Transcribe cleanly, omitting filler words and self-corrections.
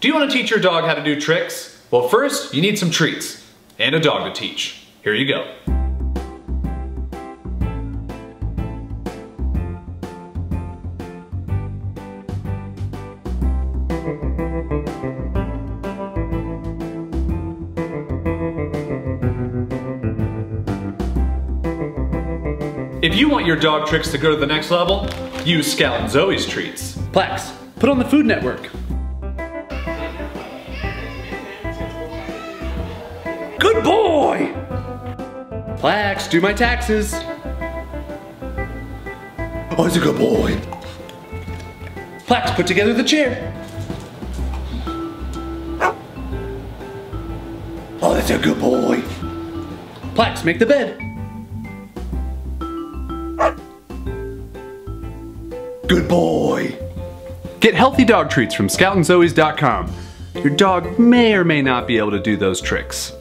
Do you want to teach your dog how to do tricks? Well, first, you need some treats and a dog to teach. Here you go. If you want your dog tricks to go to the next level, use Scout Zoe's treats. Plax, put on the Food Network. Good boy! Plax, do my taxes. Oh, he's a good boy. Plax, put together the chair. Oh, that's a good boy. Plax, make the bed. Good boy. Get healthy dog treats from scoutandzoes.com. Your dog may or may not be able to do those tricks.